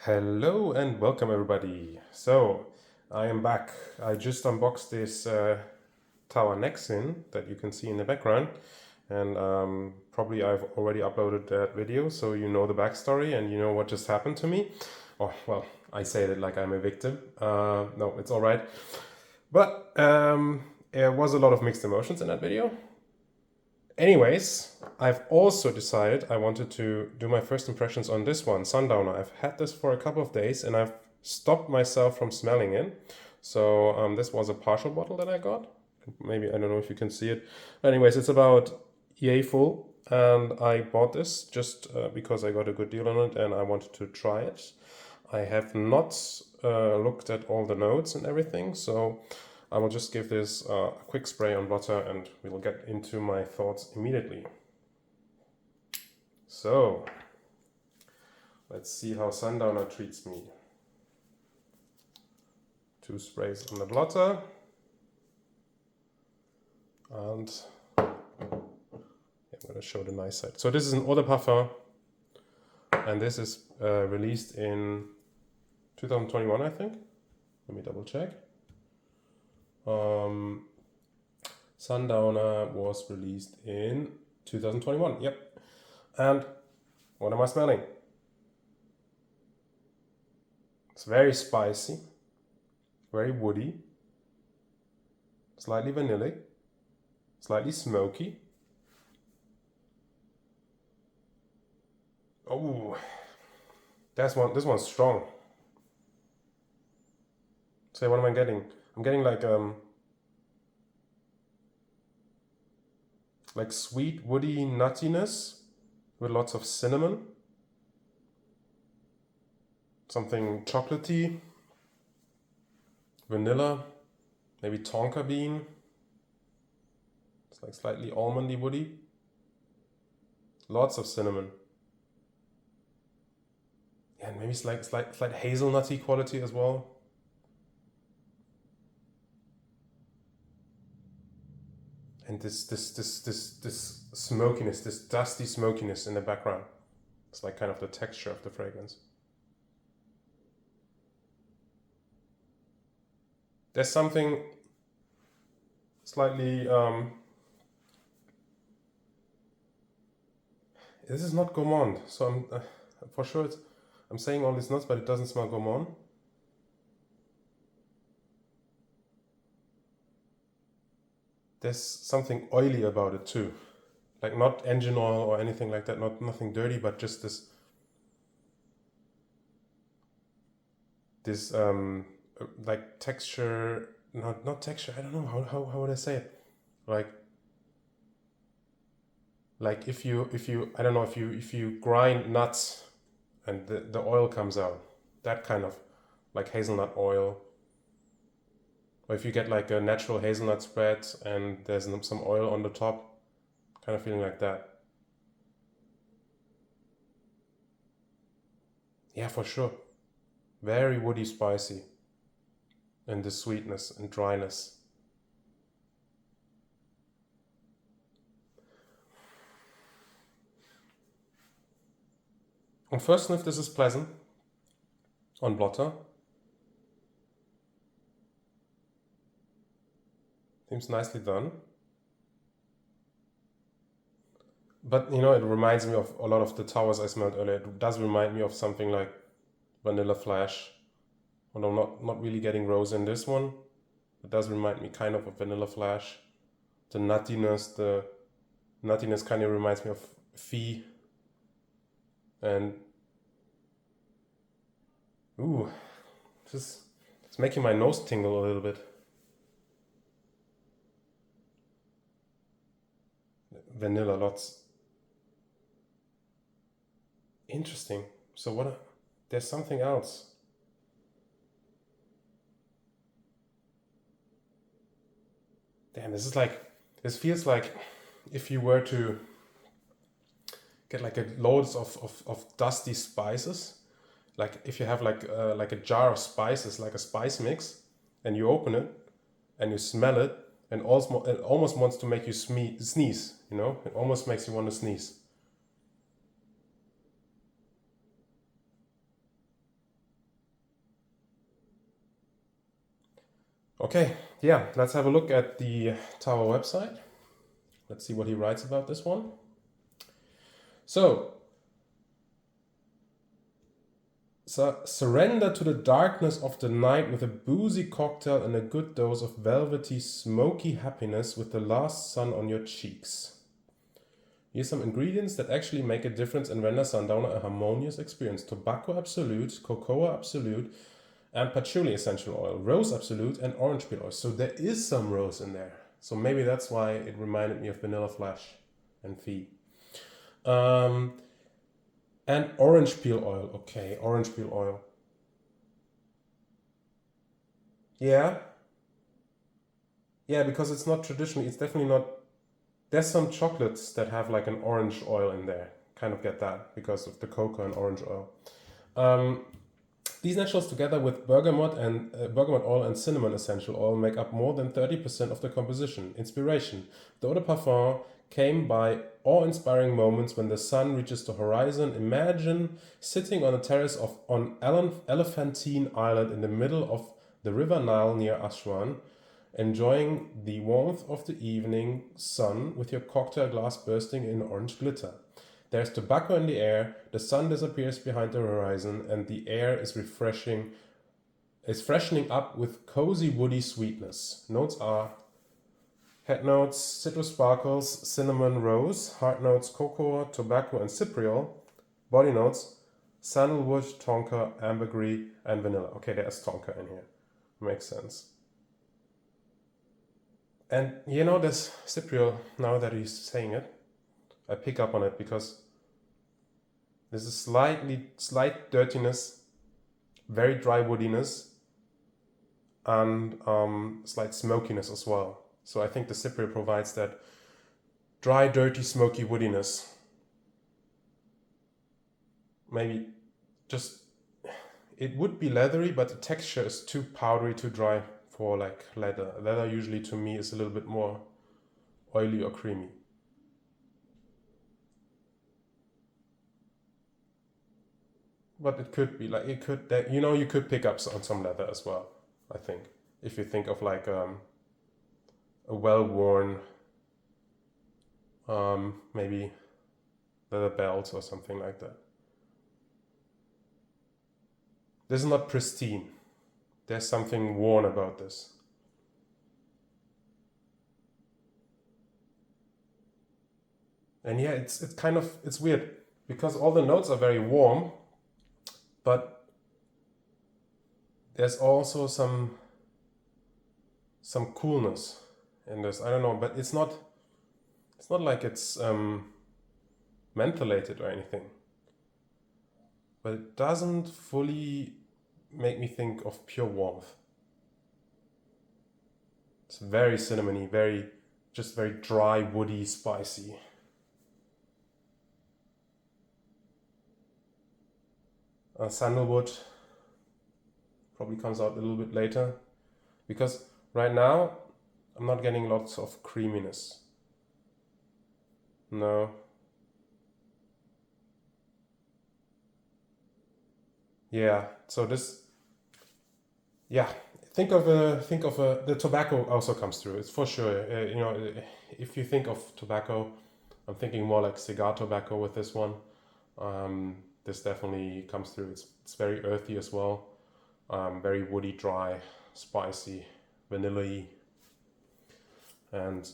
Hello and welcome everybody. So I am back. I just unboxed this Tower Nexin that you can see in the background, and probably I've already uploaded that video, so you know the backstory and you know what just happened to me. Oh well, I say that like I'm a victim. No, it's all right. But there was a lot of mixed emotions in that video. Anyways, I've also decided I wanted to do my first impressions on this one, Sundowner. I've had this for a couple of days and I've stopped myself from smelling it. So this was a partial bottle that I got. Maybe, I don't know if you can see it. Anyways, it's about yay full, and I bought this just because I got a good deal on it and I wanted to try it. I have not looked at all the notes and everything, so I will just give this a quick spray on blotter and we will get into my thoughts immediately. So, let's see how Sundowner treats me. 2 sprays on the blotter. And I'm going to show the nice side. So this is an eau de parfum, and this is released in 2021, I think. Let me double check. Sundowner was released in 2021. Yep. And what am I smelling? It's very spicy, very woody, slightly vanillic, slightly smoky. Oh, this one's strong. So what am I getting? I'm getting like sweet woody nuttiness with lots of cinnamon, something chocolatey, vanilla, maybe tonka bean. It's like slightly almondy woody, lots of cinnamon. Yeah, and maybe slight hazelnutty quality as well. And this smokiness, this dusty smokiness in the background. It's like kind of the texture of the fragrance. There's something slightly, this is not gourmand, so I'm for sure I'm saying all these notes, but it doesn't smell gourmand. There's something oily about it too, like not engine oil or anything like that, nothing dirty, but just this like texture, not texture. I don't know how would I say it, like if you I don't know, if you grind nuts and the oil comes out, that kind of like hazelnut oil. Or if you get like a natural hazelnut spread and there's some oil on the top, kind of feeling like that. Yeah, for sure. Very woody, spicy, and the sweetness and dryness. On first sniff, this is pleasant. On blotter, seems nicely done. But you know, it reminds me of a lot of the towers I smelled earlier. It does remind me of something like Vanilla Flash. Although not really getting rose in this one. It does remind me kind of Vanilla Flash. The nuttiness kind of reminds me of Fee. And ooh, it's making my nose tingle a little bit. Vanilla, lots. Interesting. So there's something else. Damn, this feels like if you were to get like loads of dusty spices, like if you have like a jar of spices, like a spice mix, and you open it and you smell it, and it almost wants to make you sneeze, you know? It almost makes you want to sneeze. Okay, yeah, let's have a look at the Tower website. Let's see what he writes about this one. So, surrender to the darkness of the night with a boozy cocktail and a good dose of velvety, smoky happiness with the last sun on your cheeks. Here's some ingredients that actually make a difference and render Sundowner a harmonious experience. Tobacco Absolute, Cocoa Absolute, and Patchouli Essential Oil, Rose Absolute, and Orange Peel Oil. So there is some rose in there. So maybe that's why it reminded me of Vanilla Flash and Fee. And orange peel oil. Okay, orange peel oil. Yeah, yeah, because it's not traditionally, it's definitely not. There's some chocolates that have like an orange oil in there. Kind of get that because of the cocoa and orange oil. Um, these naturals, together with bergamot oil and cinnamon essential oil, make up more than 30% of the composition. Inspiration: the eau de parfum came by awe-inspiring moments when the sun reaches the horizon. Imagine sitting on a terrace on Elephantine Island in the middle of the River Nile near Aswan, enjoying the warmth of the evening sun with your cocktail glass bursting in orange glitter. There's tobacco in the air, the sun disappears behind the horizon, and the air is freshening up with cozy woody sweetness. Notes are head notes, citrus sparkles, cinnamon, rose, heart notes, cocoa, tobacco, and cypriol. Body notes, sandalwood, tonka, ambergris, and vanilla. Okay, there's tonka in here. Makes sense. And you know this cypriol, now that he's saying it, I pick up on it because there's a slight dirtiness, very dry woodiness, and slight smokiness as well. So I think the cypriol provides that dry, dirty, smoky woodiness. Maybe just, it would be leathery, but the texture is too powdery, too dry for like leather. Leather usually to me is a little bit more oily or creamy. But it could be like, you could pick up on some leather as well, I think. If you think of like a well-worn, maybe leather belt or something like that. This is not pristine. There's something worn about this. And yeah, it's weird because all the notes are very warm, but there's also some coolness in this. I don't know, but it's not like it's mentholated or anything. But it doesn't fully make me think of pure warmth. It's very cinnamony, very dry, woody, spicy. Sandalwood probably comes out a little bit later because right now I'm not getting lots of creaminess. No. Yeah. So this, yeah. The tobacco also comes through. It's for sure. If you think of tobacco, I'm thinking more like cigar tobacco with this one. This definitely comes through. It's very earthy as well. Very woody, dry, spicy, vanilla-y, and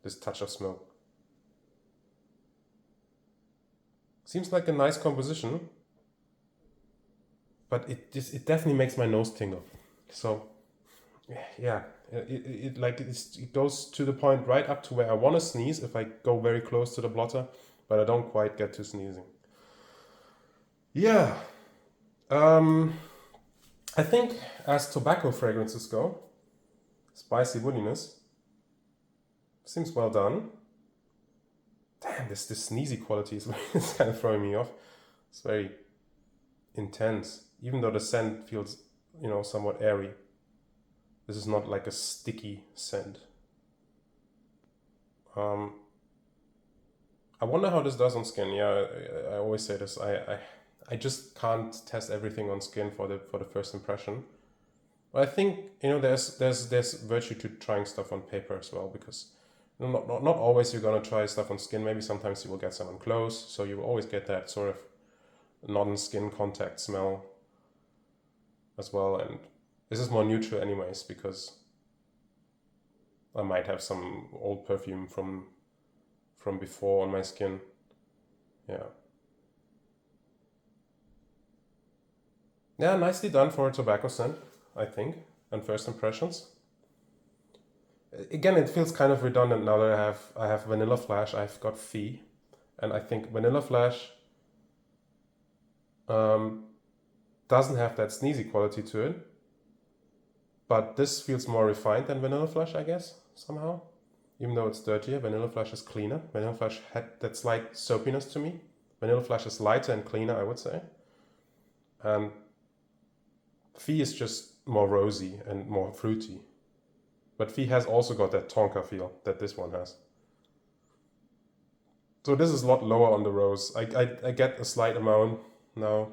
this touch of smoke. Seems like a nice composition, but it definitely makes my nose tingle. So yeah, it goes to the point right up to where I want to sneeze if I go very close to the blotter, but I don't quite get to sneezing. Yeah, I think as tobacco fragrances go, spicy woodiness seems well done. Damn, this sneezy quality is it's kind of throwing me off. It's very intense, even though the scent feels, somewhat airy. This is not like a sticky scent. I wonder how this does on skin. Yeah, I always say this. I just can't test everything on skin for the first impression. I think, there's virtue to trying stuff on paper as well, because not always you're gonna try stuff on skin. Maybe sometimes you will get some on clothes, so you will always get that sort of non-skin contact smell as well. And this is more neutral anyways, because I might have some old perfume from before on my skin. Yeah. Yeah, nicely done for a tobacco scent, I think, and first impressions. Again, it feels kind of redundant now that I have Vanilla Flash, I've got Fee, and I think Vanilla Flash doesn't have that sneezy quality to it, but this feels more refined than Vanilla Flash, I guess, somehow. Even though it's dirtier, Vanilla Flash is cleaner. Vanilla Flash had that slight soapiness to me. Vanilla Flash is lighter and cleaner, I would say. And Fee is just more rosy and more fruity. But Fee has also got that tonka feel that this one has. So this is a lot lower on the rose. I get a slight amount now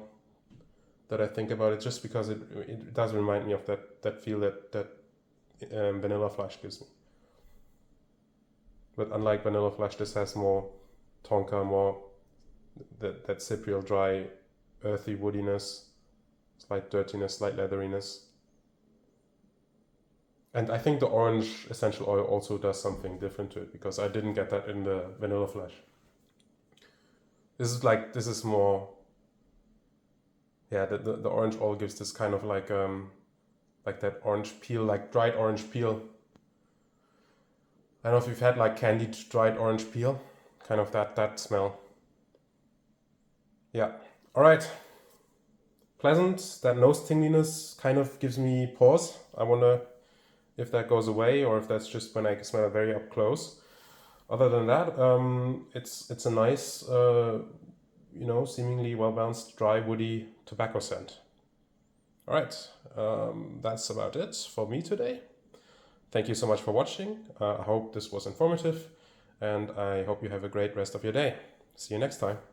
that I think about it, just because it does remind me of that feel that Vanilla Flash gives me. But unlike Vanilla Flash, this has more tonka, more that cypriol, dry, earthy woodiness, slight dirtiness, slight leatheriness. And I think the orange essential oil also does something different to it, because I didn't get that in the Vanilla Flash. This is more, yeah, the orange oil gives this kind of like that orange peel, like dried orange peel. I don't know if you've had like candied dried orange peel, kind of that smell. Yeah, all right. Pleasant. That nose tingliness kind of gives me pause. I wonder if that goes away, or if that's just when I smell it very up close. Other than that, it's a nice, seemingly well-balanced, dry, woody tobacco scent. All right, that's about it for me today. Thank you so much for watching. I hope this was informative, and I hope you have a great rest of your day. See you next time.